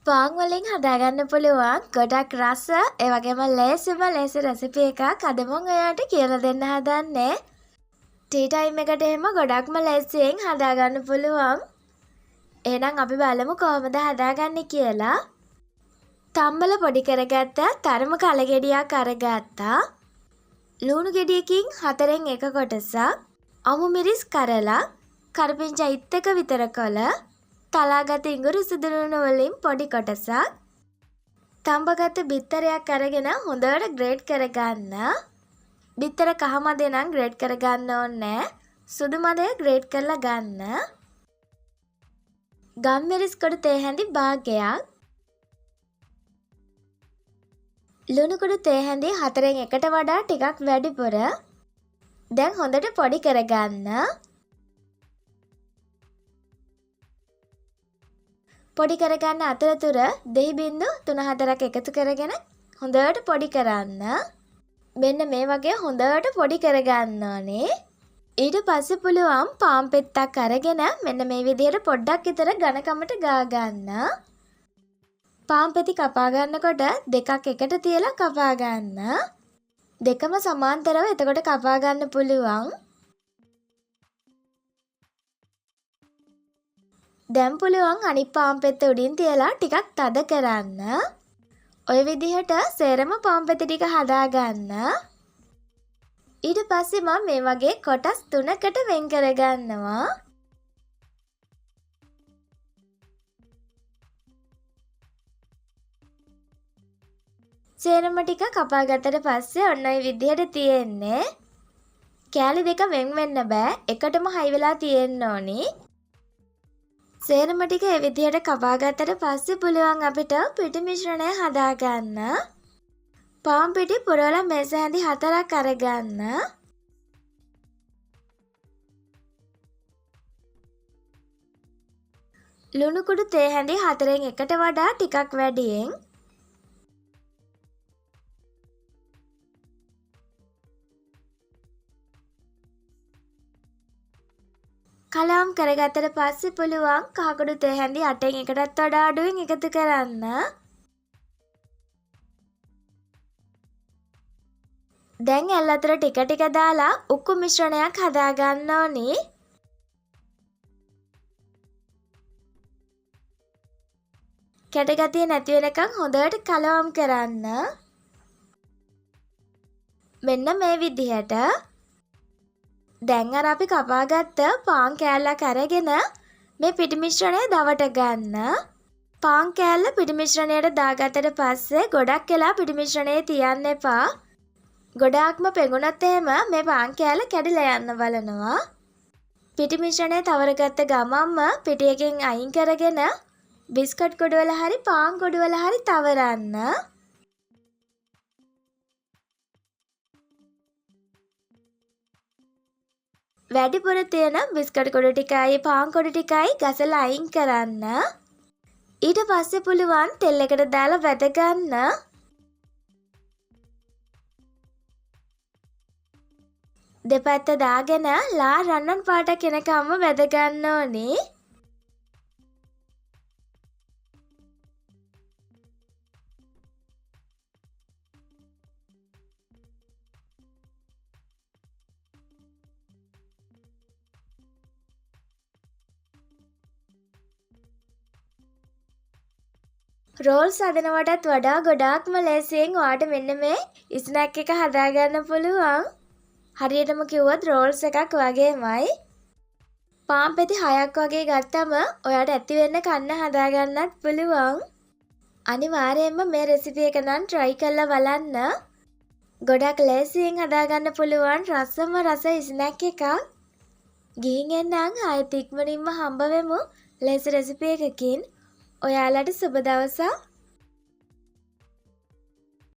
පාන් වලින් හදාගන්න පුළුවන් ගොඩක් රස ඒ වගේම ලේසි රෙසිපි එකක් අද මම ඔයාලට කියලා දෙන්න හදන්නේ. ටී ටයිම් එකට එහෙම ගොඩක්ම ලේසියෙන් හදාගන්න පුළුවන්. එහෙනම් අපි බලමු කොහොමද හදාගන්නේ කියලා. තම්බල පොඩි කරගත්තා, තරම කල ගෙඩියක් අරගත්තා. ලුණු ගෙඩියකින් 4න් 1 කොටසක්, අමු මිරිස් කරලා, කරපිංචා ඉත්තක විතර කොළ, තලාගත් ඉඟුරු සුදුලුණු වලින් පොඩි කොටසක්, තම්බගත් බිත්තරයක් අරගෙන හොඳට ග්‍රේට් කරගන්න. බිත්තර කහ මදේ නම් ග්‍රේට් කරගන්න ඕනේ. සුදු මදේ ග්‍රේට් කරලා ගන්න. ගම්මිරිස් කොඩු තේ හැඳි භාගයක්, ලුණු කුඩු තේ හැඳි 4න් 1ට වඩා ටිකක් වැඩිපුර. දැන් හොඳට පොඩි කරගන්න. පොඩි කරගන්න අතරතුර දෙහි බින්දු 3-4ක් එකතු කරගෙන හොඳට පොඩි කරන්න. මෙන්න මේ වගේ හොඳට පොඩි කරගන්න ඕනේ. ඊට පස්සේ පුළුවන් පාන් පෙත්තක් අරගෙන මෙන්න මේ විදිහට පොඩ්ඩක් විතර ඝනකමට ගා ගන්න. පාන් පෙති කපා ගන්නකොට දෙකක් එකට තියලා කපා ගන්න. දෙකම සමාන්තරව එතකොට කපා ගන්න පුළුවන්. දැන් පුළුවන් අනිත් පාන් පෙත්ත උඩින් තියලා ටිකක් තද කරන්න. ඔය විදිහට සේරම පාන් පෙති ටික හදා ගන්න. ඊට පස්සේ මම මේ වගේ කොටස් 3කට වෙන් කර ගන්නවා. සේරම ටික කපා ගත්තට පස්සේ ඔන්න ඔය විදිහට තියෙන්නේ. කෑලි දෙක වෙන් වෙන්න බෑ. එකටම හයි වෙලා තියෙන්න ඕනි. සේරම ටික ඒ විදිහට කපා ගත්තට පස්සේ පුළුවන් අපිට පිටි මිශ්‍රණය හදා ගන්න. පාන් පිටි පුරවලා මේස හැඳි 4ක් අරගන්න. ලුණු කුඩු තේ හැඳි 4න් 1ට වඩා ටිකක් වැඩියෙන්, කලවම් කරගත්තට පස්සේ පුළුවන් කහ කුඩු තේ හැඳි 8න් 1කටත් වඩා අඩුවෙන් එකතු කරන්න. දැන් ඇල් අතර ටික ටික දාලා උක්කු මිශ්‍රණයක් හදා ගන්න ඕනි. කැටගතිය නැති වෙනකන් හොඳට කලවම් කරන්න. මෙන්න මේ විදිහට. දැන් අර අපි කපාගත්ත පාන් කෑල්ලක් අරගෙන මේ පිටි මිශ්‍රණය දවට ගන්න. පාන් කෑල්ල පිටි මිශ්‍රණයට දාගත්තට පස්සේ ගොඩක් වෙලා පිටි මිශ්‍රණයේ තියන්න එපා. ගොඩාක්ම පෙඟුනොත් එහෙම මේ පාන් කෑල්ල කැඩිලා යන්න බලනවා. පිටි මිශ්‍රණය තවරගත්ත ගමන්ම පිටියකින් අයින් කරගෙන බිස්කට් කොටුවල හරි පාන් කොටුවල හරි තවරන්න. වැඩිපුර තියෙන බිස්කට් කොටු ටිකයි පාන් කොටු ටිකයි ගසලා අයින් කරන්න. ඊට පස්සේ පුළුවන් තෙල් එකට දාලා වැද ගන්න. දෙපැත්ත දාගෙන ලා රන්වන් පාටක් එනකම්ම වැද ගන්න ඕනේ. රෝල්ස් හදනවටත් වඩා ගොඩාක්ම ලේසියෙන් ඔයාට මෙන්න මේ ස්නැක් එක හදාගන්න පුළුවන්. හරියටම කිව්වොත් රෝල්ස් එකක් වගේමයි. පාන් පෙති 6ක් වගේ ගත්තම ඔයාට ඇති වෙන්න කන්න හදාගන්නත් පුළුවන්. අනිවාර්යයෙන්ම මේ රෙසිපි එක නම් try කරලා බලන්න. ගොඩක් ලේසියෙන් හදාගන්න පුළුවන් රසම රස ස්නැක් එකක්. ගිහින් එන්නම් ආයෙත් ඉක්මනින්ම හම්බ වෙමු ලේසි රෙසිපි එකකින්. ඔයාලට සුබ දවසක්.